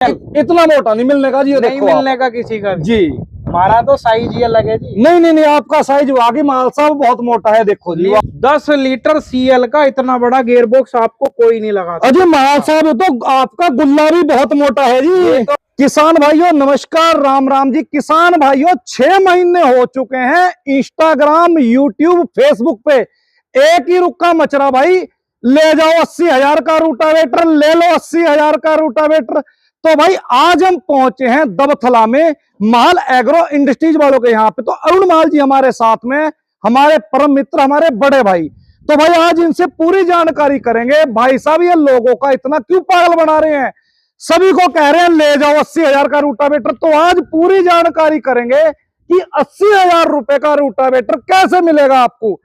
इतना मोटा नहीं मिलने का जी, ये नहीं देखो मिलने का किसी का जी। हमारा तो साइज ये लगे जी। नहीं नहीं नहीं, आपका साइज वाकई माल साहब बहुत मोटा है, देखो जी। 10 लीटर सीएल का इतना बड़ा गियर बॉक्स आपको कोई नहीं लगा। अजय माल साहब तो आपका गुल्ला भी बहुत मोटा है जी। तो किसान भाइयों नमस्कार, राम राम जी। किसान भाइयों 6 महीने हो चुके हैं इंस्टाग्राम, यूट्यूब, फेसबुक पे एक ही रुक्का मचरा भाई, ले जाओ 80,000 का रूटावेटर, ले लो 80,000 का रूटावेटर। तो भाई आज हम पहुंचे हैं दबथला में, महल एग्रो इंडस्ट्रीज वालों के यहाँ पे। तो अरुण माल जी हमारे साथ में, हमारे परम मित्र, हमारे बड़े भाई। तो भाई आज इनसे पूरी जानकारी करेंगे। भाई साहब ये लोगों का इतना क्यों पागल बना रहे हैं, सभी को कह रहे हैं ले जाओ 80,000 का रूटावेटर। तो आज पूरी जानकारी करेंगे कि 80,000 रुपए का रूटावेटर कैसे मिलेगा आपको।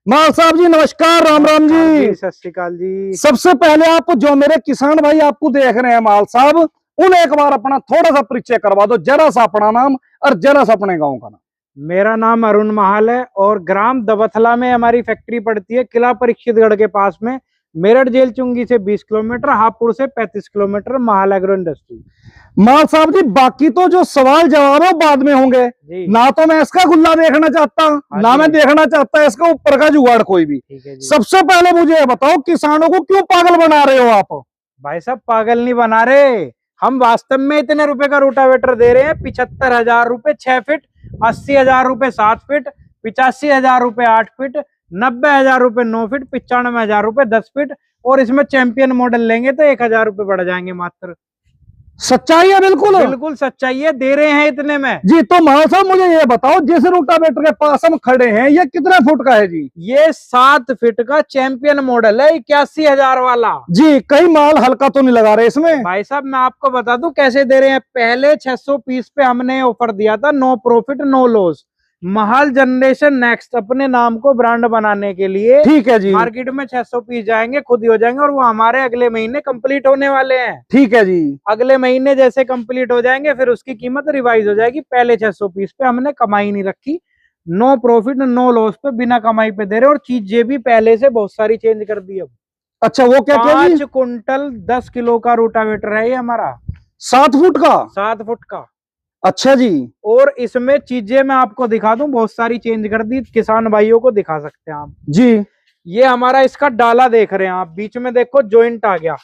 माल साहब जी नमस्कार, राम राम जी। सत श्री अकाल जी। सबसे पहले आप जो मेरे किसान भाई आपको देख रहे हैं माल साहब, उन्हें एक बार अपना थोड़ा सा परिचय करवा दो, जरा सा अपना नाम और जरा सा अपने गांव का नाम। मेरा नाम अरुण महाल है और ग्राम दबथला में हमारी फैक्ट्री पड़ती है, किला परीक्षितगढ़ के पास में। मेरठ जेल चुंगी से 20 किलोमीटर, हापुड़ से 35 किलोमीटर, महल एग्रो इंडस्ट्री। माल साहब जी बाकी तो जो सवाल जवाब है बाद में होंगे जी। ना, तो मैं इसका गुल्ला देखना चाहता, ना मैं देखना चाहता इसका ऊपर का जुगाड़ कोई भी। सबसे पहले मुझे ये बताओ, किसानों को क्यों पागल बना रहे हो आप। भाई साहब पागल नहीं बना रहे, हम वास्तव में इतने रुपए का रोटावेटर दे रहे हैं। 75,000 रुपए 6 फीट, 80,000 रुपए 7 फीट, 85,000 रुपए 8 फीट, 90,000 रुपए 9 फीट, 95,000 रुपए 10 फीट। और इसमें चैंपियन मॉडल लेंगे तो 1,000 रुपए बढ़ जाएंगे मात्र। सच्चाई है? बिल्कुल बिल्कुल सच्चाई है, दे रहे हैं इतने में जी। तो महाराज साहब मुझे ये बताओ, जिस रोटावेटर के पास हम खड़े हैं ये कितने फुट का है जी। ये 7 फीट का चैंपियन मॉडल है, 81,000 वाला जी। कई माल हल्का तो नहीं लगा रहे इसमें। भाई साहब मैं आपको बता दूं कैसे दे रहे हैं। पहले 600 पीस पे हमने ऑफर दिया था, नो प्रॉफिट नो लॉस। महल जनरेशन नेक्स्ट अपने नाम को ब्रांड बनाने के लिए, ठीक है जी, मार्केट में 600 पीस जाएंगे, खुद ही हो जाएंगे। और वो हमारे अगले महीने कंप्लीट होने वाले हैं। ठीक है जी। अगले महीने जैसे कंप्लीट हो जाएंगे फिर उसकी कीमत रिवाइज हो जाएगी। पहले 600 पीस पे हमने कमाई नहीं रखी, नो प्रॉफिट नो लॉस पे बिना कमाई पे दे रहे। और चीजें भी पहले से बहुत सारी चेंज कर दी अब। अच्छा वो क्या 5 कुंटल 10 किलो का रोटावेटर है ये हमारा, 7 फुट का। 7 फुट का। अच्छा जी। और इसमें चीजें मैं आपको दिखा दूं, बहुत सारी चेंज कर दी, किसान भाइयों को दिखा सकते हैं आप जी। ये हमारा इसका डाला देख रहे हैं आप, बीच में देखो जॉइंट आ गया।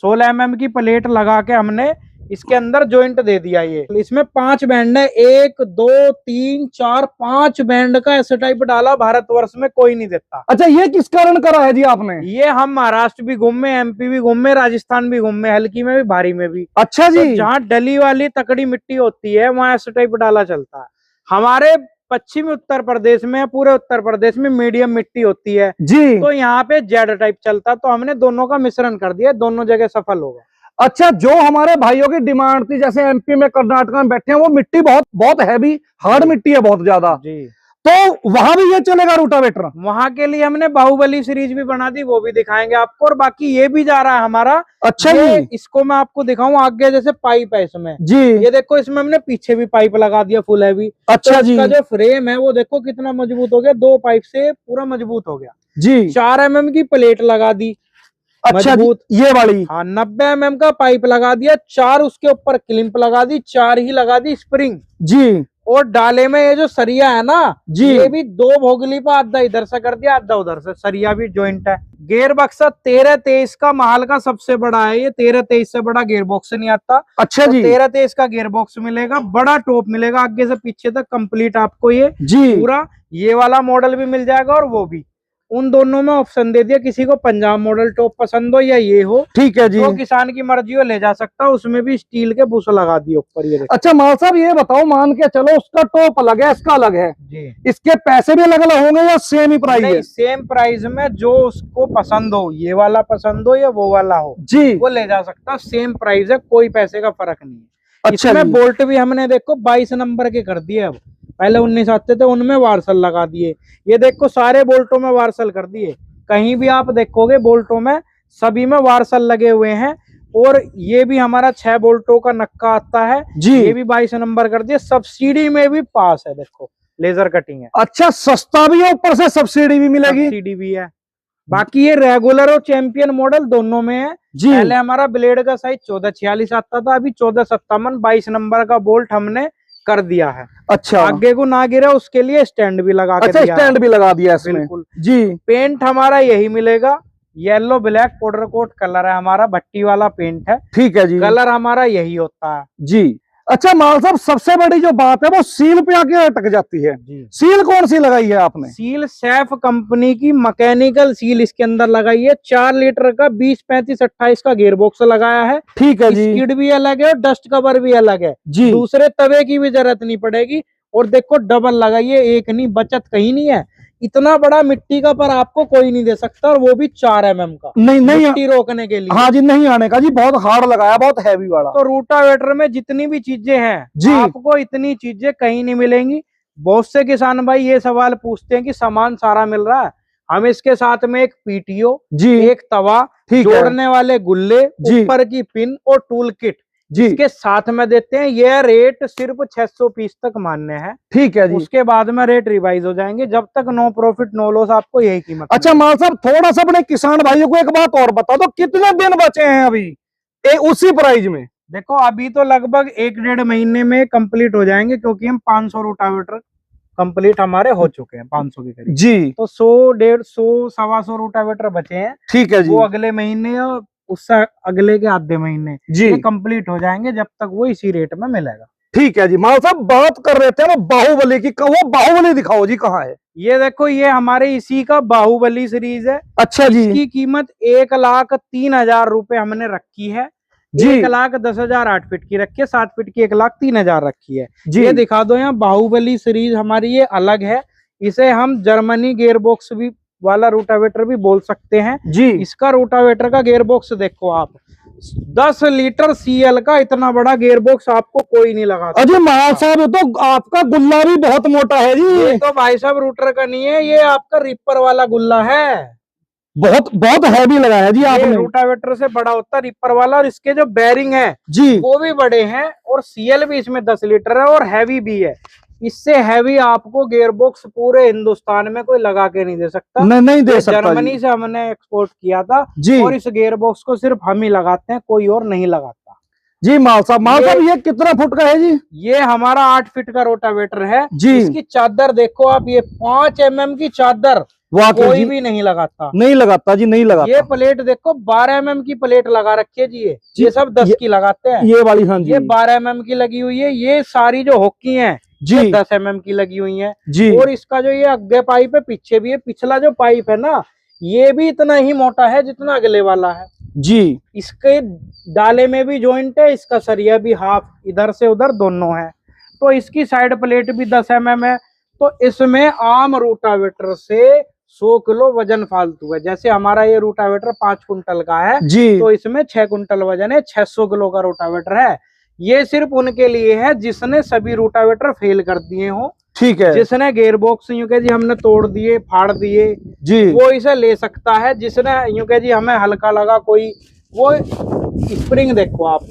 16 mm की प्लेट लगा के हमने इसके अंदर जॉइंट दे दिया। ये इसमें 5 बैंड है, 1 2 3 4 5 बैंड का ऐसा टाइप डाला भारतवर्ष में कोई नहीं देता। अच्छा ये किस कारण करा है जी आपने। ये हम महाराष्ट्र भी घूमे, एमपी भी घूमे, राजस्थान भी घूमे, हल्की में भी भारी में भी। अच्छा जी। तो जहाँ डली वाली तकड़ी मिट्टी होती है वहां ऐसा टाइप डाला चलता है। हमारे पश्चिमी उत्तर प्रदेश में, पूरे उत्तर प्रदेश में मीडियम मिट्टी होती है जी, तो यहाँ पे जेड टाइप चलता। तो हमने दोनों का मिश्रण कर दिया, दोनों जगह सफल होगा। अच्छा जो हमारे भाइयों की डिमांड थी, जैसे एमपी में, कर्नाटक में बैठे हैं, वो मिट्टी बहुत बहुत हैवी हार्ड मिट्टी है, बहुत ज्यादा जी। तो वहां भी ये चलेगा रूटावेटर। वहां के लिए हमने बाहुबली सीरीज भी बना दी, वो भी दिखाएंगे आपको। और बाकी ये भी जा रहा है हमारा। अच्छा जी। इसको मैं आपको दिखाऊं आगे, जैसे पाइप है इसमें जी। ये देखो, इसमें हमने पीछे भी पाइप लगा दिया फुल हैवी। अच्छा तो जी। इसका जो फ्रेम है वो देखो कितना मजबूत हो गया, 2 पाइप से पूरा मजबूत हो गया जी। 4 mm की प्लेट लगा दी। अच्छा मजबूत ये वाली। हाँ 90 mm का पाइप लगा दिया, 4 उसके ऊपर क्लिंप लगा दी, 4 ही लगा दी स्प्रिंग जी। और डाले में ये जो सरिया है ना जी, ये भी 2 भोगली पर, आधा इधर से कर दिया आधा उधर से, सरिया भी जॉइंट है। गेयर बक्सा 13-23 का महल का सबसे बड़ा है ये, 13-23 से बड़ा गेयर बॉक्स नहीं आता। अच्छा तो जी। 13-23 का गेयर बॉक्स मिलेगा, बड़ा टॉप मिलेगा, आगे से पीछे तक कंप्लीट आपको ये जी पूरा। ये वाला मॉडल भी मिल जाएगा और वो भी। उन दोनों में ऑप्शन दे दिया, किसी को पंजाब मॉडल टॉप पसंद हो या ये हो, ठीक है जी। तो किसान की मर्जी हो ले जा सकता है। उसमें भी स्टील के बुश लगा दिए ऊपर ये। अच्छा माल साहब ये बताओ, मान के चलो उसका टॉप अलग है, इसका अलग है जी। इसके पैसे भी अलग अलग होंगे या सेम ही प्राइस है। सेम प्राइस में, जो उसको पसंद हो, ये वाला पसंद हो या वो वाला हो जी, वो ले जा सकता है। सेम प्राइस है, कोई पैसे का फर्क नहीं है। अच्छा इसमें बोल्ट भी हमने देखो 22 नंबर के कर दिए, अब पहले 19 आते थे उनमें वार्सल लगा दिए। ये देखो सारे बोल्टों में वार्सल कर दिए, कहीं भी आप देखोगे बोल्टों में सभी में वार्सल लगे हुए हैं। और ये भी हमारा 6 बोल्टों का नक्का आता है जी। ये भी 22 नंबर कर दिया, सब्सिडी में भी पास है, देखो लेजर कटिंग है। अच्छा सस्ता भी है, ऊपर से सब्सिडी भी मिलेगी। सब्सिडी भी है। बाकी ये रेगुलर और चैंपियन मॉडल दोनों में है। जी पहले हमारा ब्लेड का साइज 1446 आता था, अभी 1457 22 नंबर का बोल्ट हमने कर दिया है। अच्छा, आगे को ना गिरे उसके लिए स्टैंड भी लगा के अच्छा दिया स्टैंड है। भी लगा दिया इसमें। बिल्कुल। जी पेंट हमारा यही मिलेगा, yellow black powder coat colour है हमारा, भट्टी वाला पेंट है। ठीक है जी। कलर हमारा यही होता है जी अच्छा माल साहब, सबसे बड़ी जो बात है वो सील पे आके अटक जाती है। जी। सील कौन सी लगाई है आपने? सील सैफ कंपनी की मैकेनिकल सील इसके अंदर लगाई है। 4 लीटर का 20 35 28 का गियर बॉक्स लगाया है। ठीक है जी। स्किड भी अलग है और डस्ट कवर भी अलग है जी दूसरे तवे की भी जरूरत नहीं पड़ेगी। और देखो डबल लगाई है, एक नहीं, बचत कहीं नहीं है। इतना बड़ा मिट्टी का पर आपको कोई नहीं दे सकता, और वो भी 4 mm का, नहीं मिट्टी रोकने के लिए। हाँ जी, नहीं आने का जी, बहुत हार्ड लगाया, बहुत हैवी वाला। तो रूटावेटर में जितनी भी चीजें हैं जी। आपको इतनी चीजें कहीं नहीं मिलेंगी। बहुत से किसान भाई ये सवाल पूछते हैं कि सामान सारा मिल रहा है। हम इसके साथ में एक पीटीओ जी एक तवा, ठीक है जोड़ने वाले गुल्ले, जी। ऊपर की पिन और टूल किट जी। इसके साथ में देते हैं। ये रेट सिर्फ 600 पीस तक मान्य है। ठीक है जी। उसके बाद में रेट रिवाइज हो जाएंगे, जब तक नो प्रॉफिट नो लॉस आपको यही कीमत। अच्छा माल साहब, थोड़ा सा अपने किसान भाइयों को एक बात और बता दो, कितने दिन बचे हैं अभी उसी प्राइस में? देखो अभी तो लगभग 1 डेढ़ महीने में कंप्लीट हो जाएंगे, क्योंकि हम 500 रूटावेटर कंप्लीट हमारे हो चुके हैं, 500 के करीब। जी। तो 100 150 125 रूटावेटर बचे हैं। ठीक है जी। वो अगले महीने और उससे अगले के आधे महीने जी ये कंप्लीट हो जाएंगे, जब तक वो इसी रेट में मिलेगा। ठीक है जी। माल साहब बात कर रहे थे वो बाहुबली की, वो बाहुबली दिखाओ जी, कहाँ है? ये देखो, ये हमारे इसी का बाहुबली सीरीज है। अच्छा जी। इसकी कीमत 1,03,000 रुपए हमने रखी है। जी। 1,10,000 8 फीट की रखी है, 7 फीट की 1,03,000 रखी है। जी। ये दिखा दो यहाँ, बाहुबली सीरीज हमारी ये अलग है। इसे हम जर्मनी गेयर बॉक्स भी वाला रूटावेटर भी बोल सकते हैं। जी। इसका रूटावेटर का गेयर बॉक्स देखो आप, 10 लीटर CL का इतना बड़ा गेयर बॉक्स आपको कोई नहीं लगा। अजय माल साहब, ये तो आपका गुल्ला भी बहुत मोटा है जी। ये तो भाई साहब रूटर का नहीं है, ये आपका रिपर वाला गुल्ला है। बहुत बहुत हैवी लगाया जी आपने। रूटावेटर से बड़ा होता है रिपर वाला, और इसके जो बेरिंग है जी वो भी बड़े हैं, और CL भी इसमें 10 लीटर है और हैवी भी है। इससे हैवी आपको गेयर बॉक्स पूरे हिंदुस्तान में कोई लगा के नहीं दे सकता। नहीं दे सकता। जर्मनी से हमने एक्सपोर्ट किया था जी। और इस गेयर बॉक्स को सिर्फ हम ही लगाते हैं, कोई और नहीं लगाता जी। माल साहब ये कितना फुट का है जी? ये हमारा 8 फीट का रोटावेटर है जी। इसकी चादर देखो आप, ये 5 mm की चादर कोई भी नहीं लगाता। नहीं लगाता जी, नहीं लगाता। ये प्लेट देखो 12 mm की प्लेट लगा रखी है जी। ये सब 10 की लगाते हैं। ये वाली, हाँ जी, ये 12 mm की लगी हुई है। ये सारी जो हॉकी है जी 10 mm की लगी हुई है जी। और इसका जो ये आगे पाइप है, पीछे भी है, पिछला जो पाइप है ना, ये भी इतना ही मोटा है जितना अगले वाला है जी। इसके डाले में भी जॉइंट है, इसका सरिया भी हाफ इधर से उधर दोनों है। तो इसकी साइड प्लेट भी 10 mm है। तो इसमें आम रूटावेटर से 100 किलो वजन फालतू है। जैसे हमारा ये रूटावेटर 5 कुंटल का है जी। तो इसमें 6 कुंटल वजन है, 600 किलो का रूटावेटर है। ये सिर्फ उनके लिए है जिसने सभी रूटावेटर फेल कर दिए हो। ठीक है। जिसने गेयर बॉक्स यूं कह जी हमने तोड़ दिए फाड़ दिए जी, वो इसे ले सकता है। जिसने यूं कह जी हमें हल्का लगा कोई, वो स्प्रिंग देखो आप,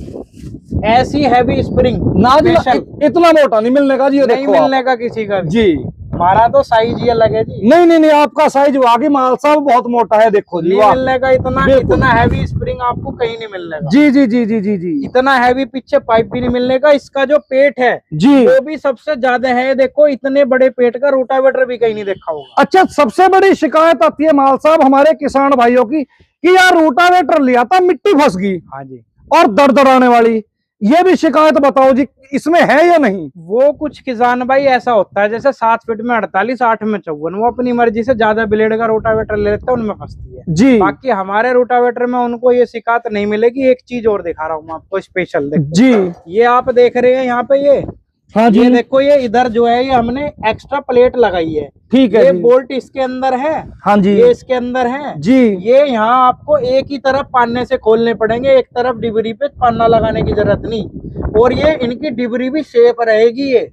ऐसी हैवी स्प्रिंग ना जी, स्पेशल इतना मोटा नहीं मिलने का जी। ये नहीं देखो मिलने का किसी का भी। जी। हमारा तो साइज ये लगे जी। नहीं, आपका साइज वाकई माल साहब बहुत मोटा है, देखो जी। नहीं मिलने का, इतना बिल्कुल। इतना हैवी स्प्रिंग आपको कहीं नहीं मिलने का। जी जी जी जी जी जी। इतना हैवी पीछे पाइप भी नहीं मिलने का। इसका जो पेट है जी वो भी सबसे ज्यादा है। देखो इतने बड़े पेट का रोटावेटर भी कहीं नहीं देखा होगा। अच्छा, सबसे बड़ी शिकायत आती है माल साहब हमारे किसान भाइयों की कि यार रोटावेटर लिया था, मिट्टी फंस गई हाँ जी, और दरदराने वाली, ये भी शिकायत बताओ जी, इसमें है या नहीं? वो कुछ किसान भाई ऐसा होता है, जैसे 7 फीट में 48 8 में 54, वो अपनी मर्जी से ज्यादा ब्लेड का रोटावेटर ले लेते हैं, उनमें फंसती है जी। बाकी हमारे रोटावेटर में उनको ये शिकायत नहीं मिलेगी। एक चीज और दिखा रहा हूँ मैं आपको स्पेशल, देखो जी। ये आप देख रहे हैं यहाँ पे, ये हाँ जी। ये देखो, ये इधर जो है ये हमने एक्स्ट्रा प्लेट लगाई है। ठीक है ये जी। बोल्ट इसके अंदर है, हाँ जी। ये इसके अंदर है जी। ये यहाँ आपको एक ही तरफ पाने से खोलने पड़ेंगे, एक तरफ डिबरी पे पन्ना लगाने की जरूरत नहीं। और ये इनकी डिबरी भी सेफ रहेगी। ये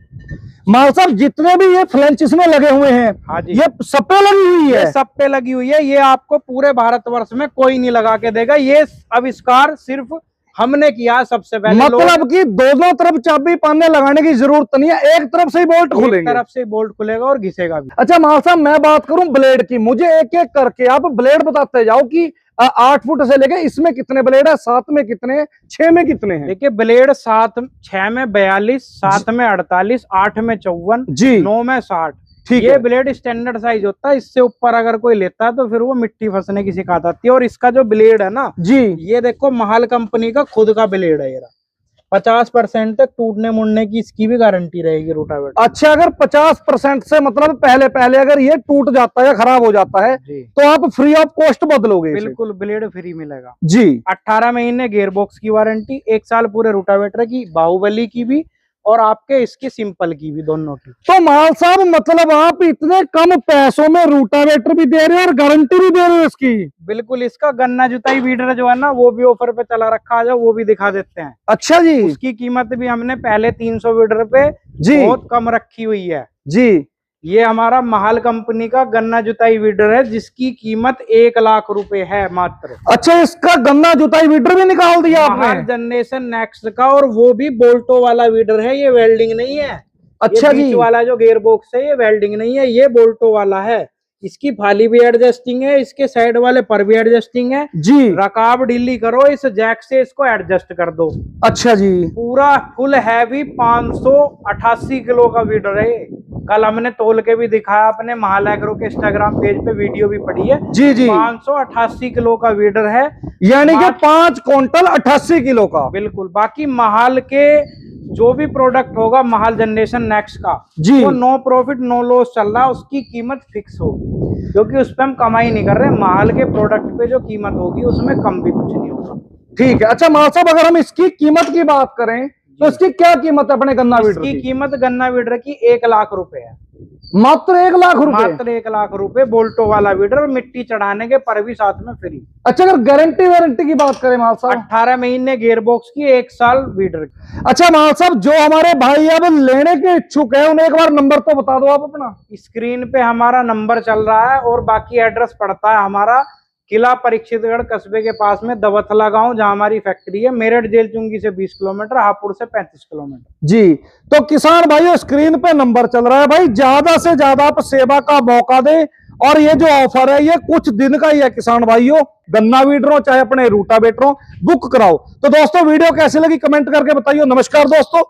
माल साहब जितने भी ये फ्लेंच इसमें लगे हुए हैं, हाँ जी, ये सब पे लगी हुई है। ये सब पे लगी हुई है। ये आपको पूरे भारतवर्ष में कोई नहीं लगा के देगा। ये आविष्कार सिर्फ हमने किया सबसे पहले। मतलब कि दोनों तरफ चाबी पाने लगाने की जरूरत नहीं है, एक तरफ से ही बोल्ट एक खुलेंगे। तरफ से बोल्ट खुलेगा और घिसेगा भी। अच्छा माल साहब, मैं बात करूं ब्लेड की, मुझे एक एक करके आप ब्लेड बताते जाओ कि 8 फुट से लेके इसमें कितने ब्लेड है, 7 में कितने हैं, 6 में कितने हैं? देखिए ब्लेड 6 में 42, 7 में 48, 8 में 54 जी 9 में 60। ठीक ये है ब्लेड स्टैंडर्ड साइज होता है, इससे ऊपर अगर कोई लेता है तो फिर वो मिट्टी फंसने की शिकायत आती है। और इसका जो ब्लेड है ना जी, ये देखो महाल कंपनी का खुद का ब्लेड है। ये 50% तक टूटने मुड़ने की इसकी भी गारंटी रहेगी रोटावेटर। अच्छा अगर 50% से मतलब पहले पहले अगर ये टूट जाता है या खराब हो जाता है जी तो आप फ्री ऑफ कॉस्ट बदलोगे इसे? बिल्कुल ब्लेड फ्री मिलेगा। जी 18 महीने गियर बॉक्स की वारंटी, 1 साल पूरे रोटावेटर की, बाहुबली की भी और आपके इसकी सिंपल की भी, दोनों की। तो माल साहब मतलब आप इतने कम पैसों में रूटावेटर भी दे रहे हो और गारंटी भी दे रहे हो इसकी? बिल्कुल। इसका गन्ना जुताई वीडर जो है ना वो भी ऑफर पे चला रखा है, वो भी दिखा देते हैं। अच्छा जी उसकी कीमत भी हमने पहले 300 वीडर पे जी बहुत कम रखी हुई है। जी। ये हमारा महाल कंपनी का गन्ना जुताई वीडर है जिसकी कीमत 1 लाख रुपए है मात्र। अच्छा इसका गन्ना जुताई वीडर भी निकाल दिया महाल आपने? जनरेशन नेक्स्ट का, और वो भी बोल्टो वाला वीडर है, ये वेल्डिंग नहीं है। अच्छा ये बीच जी वाला जो गियर बॉक्स है ये वेल्डिंग नहीं है, ये बोल्टो वाला है। इसकी फाली भी एडजस्टिंग है, इसके साइड वाले पर भी एडजस्टिंग है। जी। रकाब ढीली करो, इस जैक से इसको एडजस्ट कर दो। अच्छा जी पूरा फुल हैवी 588 किलो का वीडर है। कल हमने तोल के भी दिखाया, अपने महाल एग्रो के इंस्टाग्राम पेज पे वीडियो भी पड़ी है। जी जी 588 किलो का वीडर है, यानी कि 5 क्विंटल 88 किलो का। बिल्कुल। बाकी महाल के जो भी प्रोडक्ट होगा महाल जनरेशन नेक्स्ट का, जी वो नो प्रॉफिट नो लॉस चल रहा है, उसकी कीमत फिक्स होगी क्योंकि उस पर हम कमाई नहीं कर रहे। महाल के प्रोडक्ट पे जो कीमत होगी उसमें कम भी कुछ नहीं होगा। ठीक है। अच्छा माल साहब अगर हम इसकी कीमत की बात करें तो इसकी क्या कीमत है अपने गन्ना वीडर इसकी की? कीमत गन्ना वीडर की 1 लाख रुपए है। मात्र 1 लाख रुपए? मात्र 1 लाख रुपए बोल्टो वाला वीडर, और मिट्टी चढ़ाने के पर भी साथ में फ्री। अच्छा अगर गारंटी वारंटी की बात करें माल साहब? 18 महीने गियर बॉक्स की, 1 साल वीडर की। अच्छा माल साहब जो हमारे भाई अब लेने के इच्छुक है उन्हें एक बार नंबर तो बता दो आप अपना। स्क्रीन पे हमारा नंबर चल रहा है और बाकी एड्रेस पड़ता है हमारा किला परीक्षितगढ़ कस्बे के पास में दवथला गांव, जहां हमारी फैक्ट्री है। मेरठ जेल चुंगी से 20 किलोमीटर, हापुड़ से 35 किलोमीटर। जी तो किसान भाइयों स्क्रीन पे नंबर चल रहा है, भाई ज्यादा से ज्यादा आप सेवा का मौका दें। और ये जो ऑफर है ये कुछ दिन का ही है किसान भाइयों, गन्ना वीडरों चाहे अपने रूटावेटरों बुक कराओ। तो दोस्तों वीडियो कैसी लगी कमेंट करके बताइए। नमस्कार दोस्तों।